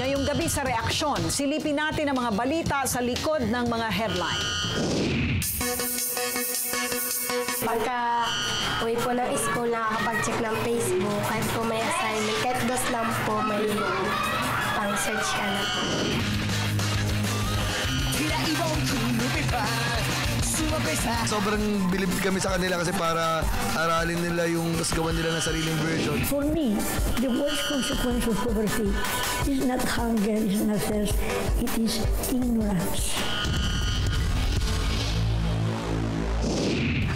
Ngayong gabi sa Reaksyon, silipin natin ang mga balita sa likod ng mga headline. Pagka uwi po ng school, nakakapag-check ng Facebook, kahit po may assignment, kahit dos lang po, may pang-search ka na po. Sobrang bilib kami sa kanila kasi para aralin nila yung gawan nila ng sariling version. For me, the worst consequence of poverty is not hunger, is not thirst, it is ignorance.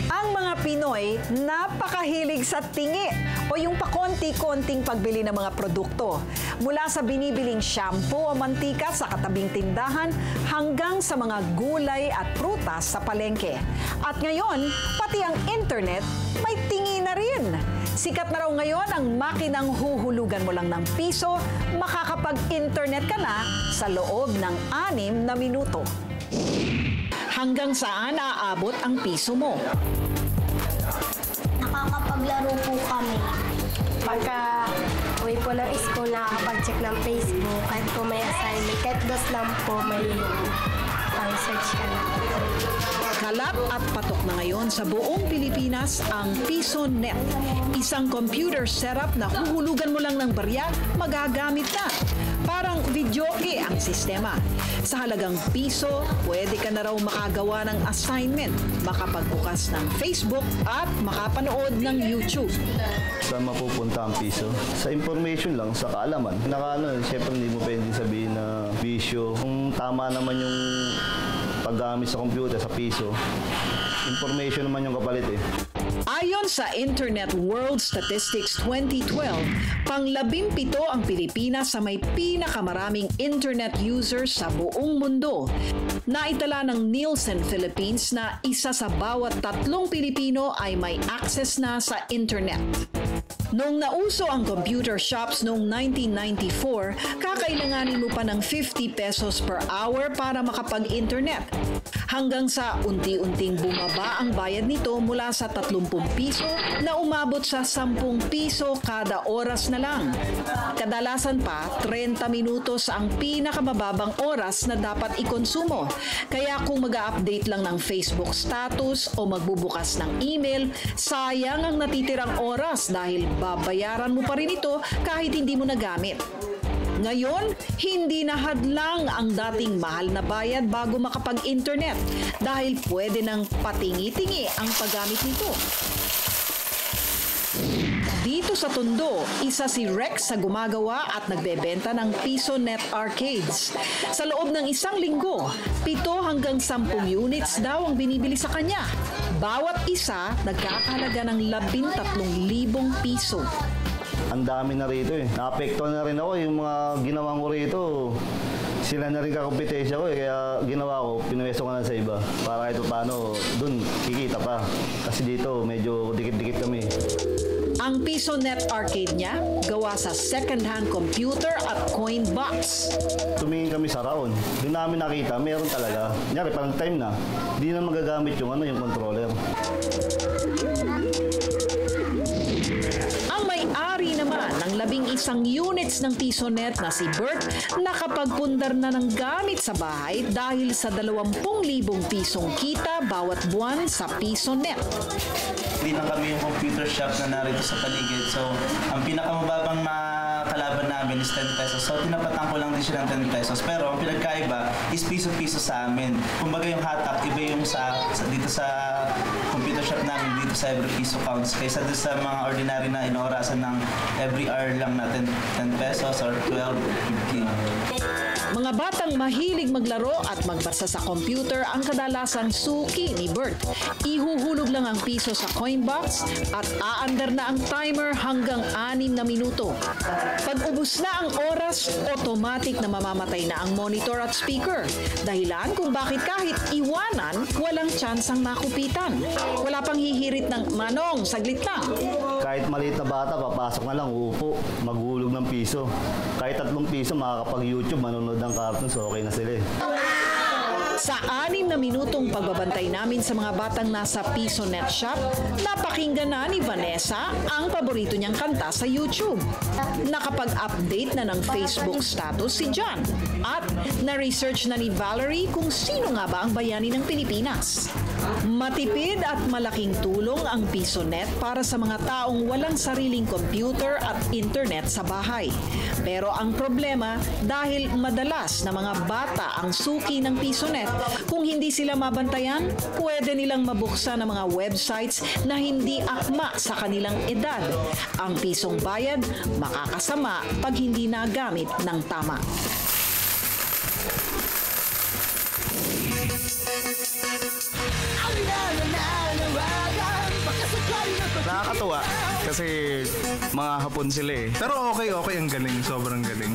Ang mga Pinoy, napakahilig sa tingi o yung pakonti-konting pagbili ng mga produkto. Mula sa binibiling shampoo o mantika sa katabing tindahan hanggang sa mga gulay at prutas sa palengke. At ngayon, pati ang internet may tingi na rin. Sikat na raw ngayon ang makinang huhulugan mo lang ng piso, makakapag-internet ka na sa loob ng 6 na minuto. Hanggang saan aabot ang piso mo? Nakakapaglaro po kami. Pagka uwi po ng school, nakakapag-check ng Facebook, kahit po may assignment, kahit dos lang po, may pang-search ka na. Kalap at patok na ngayon sa buong Pilipinas ang PisoNet. Isang computer setup na huhulugan mo lang ng barya, magagamit na. Parang videoke ang sistema. Sa halagang piso, pwede ka na raw makagawa ng assignment, makapagbukas ng Facebook at makapanood ng YouTube. Saan mapupunta ang piso? Sa information lang, sa kaalaman. Siyempre hindi mo pwedeng sabihin na bisyo. Kung tama naman yung paggamit sa computer, sa piso, information naman yung kapalit eh. Ayon sa Internet World Statistics 2012, pang-17 ang Pilipinas sa may pinakamaraming internet users sa buong mundo. Naitala ng Nielsen Philippines na isa sa bawat 3 Pilipino ay may access na sa internet. Noong nauso ang computer shops noong 1994, kakailanganin mo pa ng 50 pesos per hour para makapag-internet. Hanggang sa unti-unting bumaba ang bayad nito mula sa 30 piso na umabot sa 10 piso kada oras na lang. Kadalasan pa, 30 minutos ang pinakamababang oras na dapat ikonsumo. Kaya kung mag-update lang ng Facebook status o magbubukas ng email, sayang ang natitirang oras dahil babayaran mo pa rin ito kahit hindi mo nagamit. Ngayon, hindi na hadlang ang dating mahal na bayad bago makapag-internet dahil pwede nang patingi-tingi ang paggamit nito. Dito sa Tondo, isa si Rex sa gumagawa at nagbebenta ng PisoNet Arcades. Sa loob ng 1 linggo, 7 hanggang 10 units daw ang binibili sa kanya. Bawat isa nagkakahalaga ng 13,000 piso. Ang dami na rito eh. Naapektuhan na rin ako yung mga ginawa ko rito. Sila na rin kakompetensya ko eh. Kaya ginawa ko, pinuwesto ko na sa iba. Para kahit paano, dun kikita pa. Kasi dito, medyo dikit-dikit kami. Ang PisoNet Arcade niya, gawa sa second-hand computer at coin box. Tumingin kami sa round. Doon namin nakita, meron talaga. Kunyari, parang time na. Hindi na magagamit yung controller. Ang may-ari naman ng 11 units ng PisoNet na si Bert nakapagpundar na ng gamit sa bahay dahil sa 20,000 pisong kita bawat buwan sa PisoNet. Hindi na kami yung computer shop na narito sa paligid. So, ang pinakamababang kalaban namin is 10 pesos. So, tinapatan ko lang din siya ng 10 pesos. Pero, ang pinagkaiba is piso-piso sa amin. Kumbaga yung hatak, iba yung dito sa computer shop namin, dito sa every piso counts. Kaysa doon sa mga ordinary na inorasan ng every hour lang natin 10 pesos or 12, 15. Mga batang mahilig maglaro at magbasa sa computer ang kadalasang suki ni Bert. Ihuhulog lang ang piso sa coin box at aandar na ang timer hanggang 6 na minuto. Pag ubos na ang oras, automatic na mamamatay na ang monitor at speaker. Dahilan kung bakit kahit iwanan, walang tsansang makupitan. Wala pang hihirit ng manong, saglit lang. Kahit maliit na bata, papasok na lang, uupo, maghulog ng piso. Kahit 3 piso, makakapag-YouTube, manonood ng cartoons, okay na sila eh. Sa 6 na minutong pagbabantay namin sa mga batang nasa PisoNet Shop, napakinggan na ni Vanessa ang paborito niyang kanta sa YouTube. Nakapag-update na ng Facebook status si John. At na-research na ni Valerie kung sino nga ba ang bayani ng Pilipinas. Matipid at malaking tulong ang PisoNet para sa mga taong walang sariling computer at internet sa bahay. Pero ang problema, dahil madalas na mga bata ang suki ng PisoNet, kung hindi sila mabantayan, pwede nilang mabuksan ang mga websites na hindi akma sa kanilang edad. Ang pisong bayad makakasama pag hindi nagamit ng tama. Nakakatuwa kasi mga Hapon sila eh. Pero okay, ang galing. Sobrang galing.